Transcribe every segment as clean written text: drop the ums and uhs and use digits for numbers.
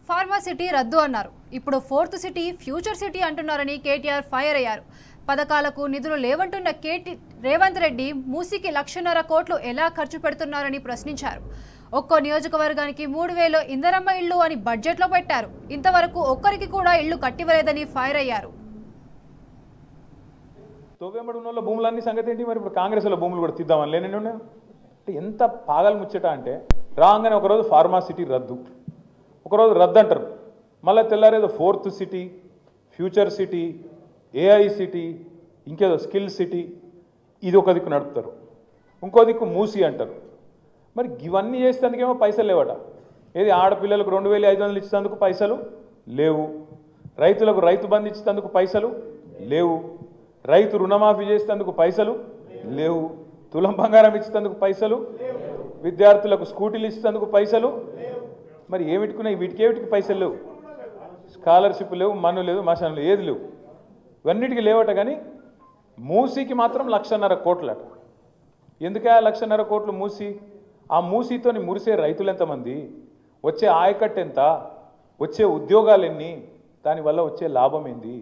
Pharma city రద్దు అన్నారు. ఇప్పుడు ఫోర్త్ సిటీ ఫ్యూచర్ సిటీ అంటున్నారని కేటీఆర్ ఫైర్ అయ్యారు. పథకాలకు నిధులు లేవంటున్న రేవంత్ రెడ్డి మూసీకి 1,50,000 కోట్లు ఎలా ఖర్చు పెడుతున్నారని ప్రశ్నించారు. ఒక్కో నియోజకవర్గానికి 3,000 ఇందరమ్మ ఇళ్లు అని బడ్జెట్లో పెట్టారు. ఇంతవరకు ఒక్కరికి కూడా ఇళ్లు కట్టివ్వలేదని ఫైర్ అయ్యారు. తోవేమడున్నోళ్ళ భూములన్నీ సంగతి ఏంటి? మరి ఇప్పుడు కాంగ్రెస్లో భూములు కూడా తీద్దామని లేనండి ఉన్నాయి. అంటే ఎంత పాగలు ముచ్చట అంటే రాగానే ఒకరోజు ఫార్మాసిటీ రద్దు, ఒకరోజు రద్దు అంటారు, మళ్ళీ తెల్లారేదో fourth city, future city, AI city, ఇంకేదో స్కిల్ సిటీ, ఇది ఒక దిక్కు నడుపుతారు, ఇంకో దిక్కు మూసి అంటారు. మరి ఇవన్నీ చేసేందుకేమో పైసలు లేవట. ఏది ఆడపిల్లలకు 2,500 ఇచ్చేందుకు పైసలు లేవు, రైతులకు రైతు బంధు ఇచ్చేందుకు పైసలు లేవు, రైతు రుణమాఫీ చేసేందుకు పైసలు లేవు, తులం బంగారం ఇచ్చేందుకు పైసలు, విద్యార్థులకు స్కూటీలు ఇచ్చేందుకు పైసలు. మరి ఏమిటికున్నాయి? వీటికి పైసలు లేవు, స్కాలర్షిప్ లేవు, మన్ను లేదు, మశానం లేదు, ఏది లేవు, ఇవన్నిటికీ లేవట. కానీ మూసీకి మాత్రం 1,50,000 కోట్లట. ఎందుకే 1,50,000 కోట్లు మూసి? ఆ మూసీతోని మురిసే రైతులు ఎంతమంది, వచ్చే ఆయకట్టు ఎంత, వచ్చే ఉద్యోగాలు ఎన్ని, దానివల్ల వచ్చే లాభం ఏంది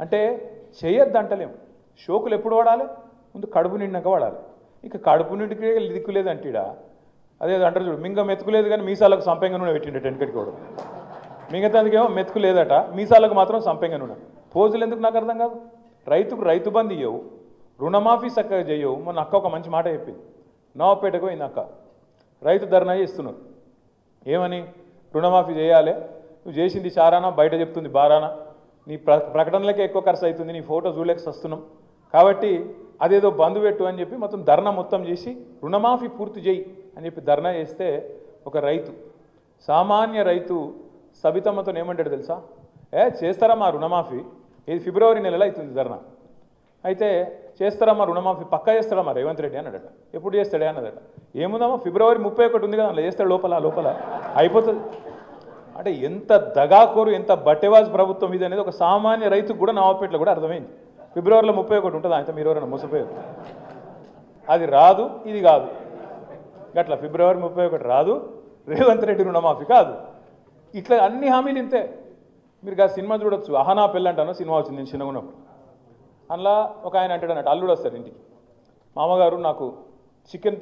అంటే చేయొద్దంటలేము. షోకులు ఎప్పుడు వాడాలి? ముందు కడుపు నిండాక వాడాలి. ఇక కడుపు నిండికి దిక్కులేదంటీడా. అదే అంటారు చూడు, మింగ మెతుకులేదు కానీ మీసాలకు సంపెంగ నూనె పెట్టిండే టెన్కటికి కూడా. మిగతాదికేమో మెతుకు లేదట, మీసాలకు మాత్రం సంపెంగ నూనె. పోజులు ఎందుకు నాకు అర్థం కాదు. రైతుకు రైతు బంధు ఇవ్వవు, రుణమాఫీ చక్కగా చేయవు. మొన్న అక్క ఒక మంచి మాట చెప్పింది. నవాపేటకు పోయింది అక్క, రైతు ధర్నా చేస్తున్నారు. ఏమని? రుణమాఫీ చేయాలి, నువ్వు చేసింది చారానా, బయట చెప్తుంది బారానా, నీ ప్రకటనలకే ఎక్కువ ఖర్చు అవుతుంది, నీ ఫోటో చూడలేక వస్తున్నాం కాబట్టి అదేదో బంధు పెట్టు అని చెప్పి మొత్తం ధర్నా మొత్తం చేసి రుణమాఫీ పూర్తి చేయి అని చెప్పి ధర్నా చేస్తే ఒక రైతు, సామాన్య రైతు సబితమ్మతో ఏమంటాడు తెలుసా? చేస్తారా మా రుణమాఫీ? ఇది ఫిబ్రవరి నెలలో అవుతుంది ధర్నా. అయితే చేస్తారా మా రుణమాఫీ? పక్కా చేస్తాడా మా రేవంత్ రెడ్డి అన్నాడట. ఎప్పుడు చేస్తాడే అన్నదట. ఏముందమ్మా, ఫిబ్రవరి 31 ఉంది కదా, అలా చేస్తాడు, లోపల అయిపోతుంది. అంటే ఎంత దగాకోరు, ఎంత బట్టెవాజ్ ప్రభుత్వం ఇది అనేది ఒక సామాన్య రైతుకు కూడా నవాపేటలో కూడా అర్థమైంది. ఫిబ్రవరిలో 31 ఉంటుంది, అయితే మీరు ఎవరైనా మోసపోయారు. అది రాదు, ఇది కాదు, గట్లా ఫిబ్రవరి 31 రాదు, రేవంత్ రెడ్డి రుణమాఫీ కాదు. ఇట్లా అన్ని హామీలు ఇంతే. మీరు ఆ సినిమా చూడొచ్చు, అహనా పెళ్ళంటానో సినిమా వచ్చింది నేను చిన్నగా ఉన్నప్పుడు. అందులో ఒక ఆయన అంటాడు అన్నట్టు, అల్లుడు వస్తాడు ఇంటికి, మామగారు నాకు చికెన్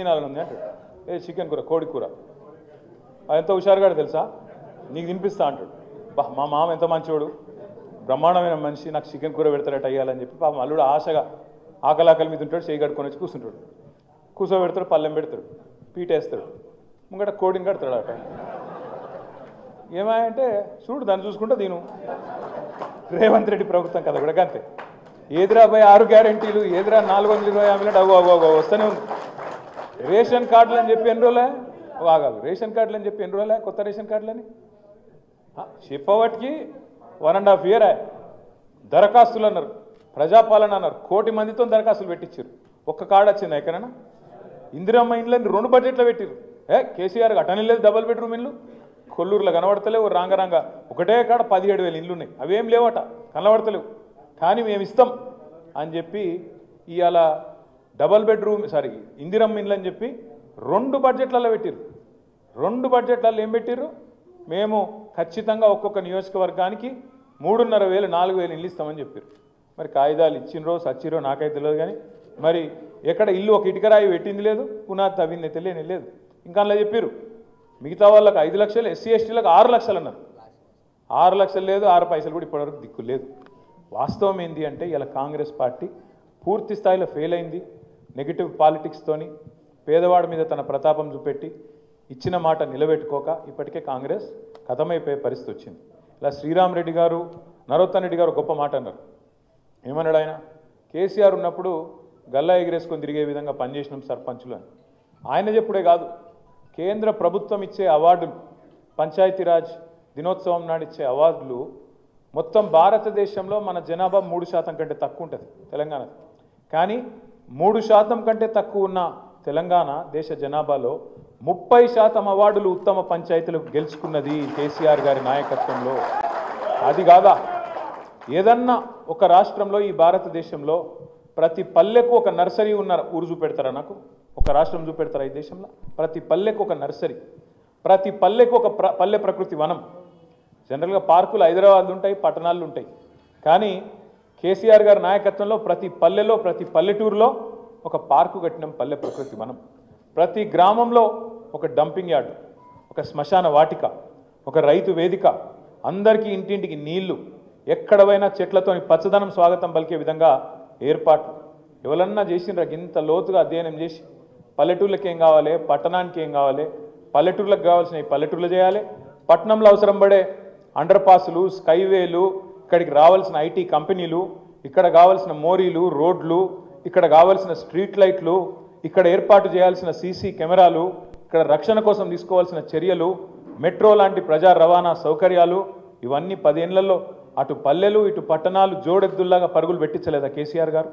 తినాలని ఉంది అంటాడు. చికెన్ కూర, కోడి కూర. ఎంత హుషారుగాడు తెలుసా, నీకు తినిపిస్తా అంటాడు. మా మామ ఎంత మంచివాడు, బ్రహ్మాండమైన మనిషి, నాకు చికెన్ కూర పెడతాడట అయ్యాలని చెప్పి పాపం అల్లుడు ఆశగా ఆకలి మీద ఉంటాడు, చేయి కట్టుకొని వచ్చి కూర్చుంటాడు. కూర్చోబెడతాడు, పళ్ళెం పెడతాడు, పీటేస్తాడు, ముంగట కోడిని కడతాడు అట. ఏమాయంటే చూడు, దాన్ని చూసుకుంటా దీను రేవంత్ రెడ్డి ప్రభుత్వం కదా కూడా అంతే. ఏదిరా పోయి 6 గ్యారెంటీలు, ఏదిరా 420 హామీలు, అవ్వ వస్తూనే ఉంది. రేషన్ కార్డులు అని చెప్పి ఎన్ని రోజులే ఆగాదు, రేషన్ కార్డులు అని చెప్పి ఎన్ని రోజులే కొత్త రేషన్ కార్డులని చెప్పబట్టికి 1.5 year. దరఖాస్తులు అన్నారు, ప్రజాపాలన అన్నారు, 1 కోటి మందితో దరఖాస్తులు పెట్టించారు. ఒక్క కార్డు వచ్చింది ఎక్కడైనా? ఇందిరమ్మ ఇండ్లని 2 బడ్జెట్లో పెట్టారు. కేసీఆర్ అటని లేదు, డబల్ బెడ్రూమ్ ఇల్లు కొల్లూరులో కనబడతలేవు. రాంగ ఒకటే కాడ 17,000 ఇల్లు ఉన్నాయి, అవేం లేవట, కనబడతలేవు. కానీ మేము ఇస్తాం అని చెప్పి ఇవాళ డబల్ బెడ్రూమ్ ఇందిరమ్మ ఇండ్లు అని చెప్పి 2 బడ్జెట్లలో పెట్టారు. 2 బడ్జెట్లలో ఏం పెట్టారు? మేము ఖచ్చితంగా ఒక్కొక్క నియోజకవర్గానికి 3,500 4,000 ఇల్లు ఇస్తామని చెప్పారు. మరి కాగితాలు ఇచ్చినరో సచ్చిరో నాకైతే తెలియదు. కానీ మరి ఎక్కడ ఇల్లు ఒక ఇటుకరాయి పెట్టింది లేదు, పునాది తవ్వింది తెలియని లేదు. ఇంకా అలా చెప్పారు, మిగతా వాళ్ళకి 5 లక్షలు, ఎస్సీ ఎస్టీలకు 6 లక్షలు అన్నారు. 6 లక్షలు లేదు, 6 పైసలు కూడా ఇప్పటివరకు దిక్కు లేదు. వాస్తవం ఏంటి అంటే ఇలా కాంగ్రెస్ పార్టీ పూర్తి స్థాయిలో ఫెయిల్ అయింది. నెగిటివ్ పాలిటిక్స్తోని పేదవాడి మీద తన ప్రతాపం చూపెట్టి ఇచ్చిన మాట నిలబెట్టుకోక ఇప్పటికే కాంగ్రెస్ ఖతమైపోయే పరిస్థితి వచ్చింది. ఇలా శ్రీరామ్ రెడ్డి గారు, నరోత్తన్ రెడ్డి గారు గొప్ప మాట అన్నారు. ఏమన్నాడు ఆయన? కేసీఆర్ ఉన్నప్పుడు గల్లా ఎగిరేసుకొని తిరిగే విధంగా పనిచేసినాం సర్పంచులు అని. ఆయన చెప్పుడే కాదు, కేంద్ర ప్రభుత్వం ఇచ్చే అవార్డులు, పంచాయతీరాజ్ దినోత్సవం నాడు ఇచ్చే అవార్డులు మొత్తం భారతదేశంలో మన జనాభా 3% కంటే తక్కువ ఉంటుంది తెలంగాణ. కానీ 3% కంటే తక్కువ ఉన్న తెలంగాణ దేశ జనాభాలో 30% అవార్డులు ఉత్తమ పంచాయతీలకు గెలుచుకున్నది కేసీఆర్ గారి నాయకత్వంలో. అది కాదా? ఏదన్నా ఒక రాష్ట్రంలో ఈ భారతదేశంలో ప్రతి పల్లెకు ఒక నర్సరీ ఉన్న ఊరు చూపెడతారా? నాకు ఒక రాష్ట్రం చూపెడతారా ఈ దేశంలో? ప్రతి పల్లెకు ఒక నర్సరీ, ప్రతి పల్లెకు ఒక పల్లె ప్రకృతి వనం. జనరల్గా పార్కులు హైదరాబాద్లో ఉంటాయి, పట్టణాల్లో ఉంటాయి. కానీ కేసీఆర్ గారి నాయకత్వంలో ప్రతి పల్లెలో, ప్రతి పల్లెటూరులో ఒక పార్కు కట్టినాం, పల్లె ప్రకృతి వనం. ప్రతి గ్రామంలో ఒక డంపింగ్ యార్డు, ఒక శ్మశాన వాటిక, ఒక రైతు వేదిక, అందరికీ ఇంటింటికి నీళ్లు, ఎక్కడ పోయినా చెట్లతోని పచ్చదనం స్వాగతం పలికే విధంగా ఏర్పాట్లు. ఎవరన్నా చేసినరా ఇంత లోతుగా అధ్యయనం చేసి పల్లెటూర్లకు ఏం కావాలి, పట్టణానికి ఏం కావాలి, పల్లెటూర్లకు కావాల్సినవి పల్లెటూర్లు చేయాలి, పట్టణంలో అవసరం పడే అండర్ పాసులు, స్కైవేలు, ఇక్కడికి రావాల్సిన ఐటీ కంపెనీలు, ఇక్కడ కావాల్సిన మోరీలు, రోడ్లు, ఇక్కడ కావాల్సిన స్ట్రీట్ లైట్లు, ఇక్కడ ఏర్పాటు చేయాల్సిన సీసీ కెమెరాలు, ఇక్కడ రక్షణ కోసం తీసుకోవాల్సిన చర్యలు, మెట్రో లాంటి ప్రజా రవాణా సౌకర్యాలు, ఇవన్నీ 10 ఏళ్లలో అటు పల్లెలు ఇటు పట్టణాలు జోడెద్దుల్లాగా పరుగులు పెట్టించలేదా కేసీఆర్ గారు?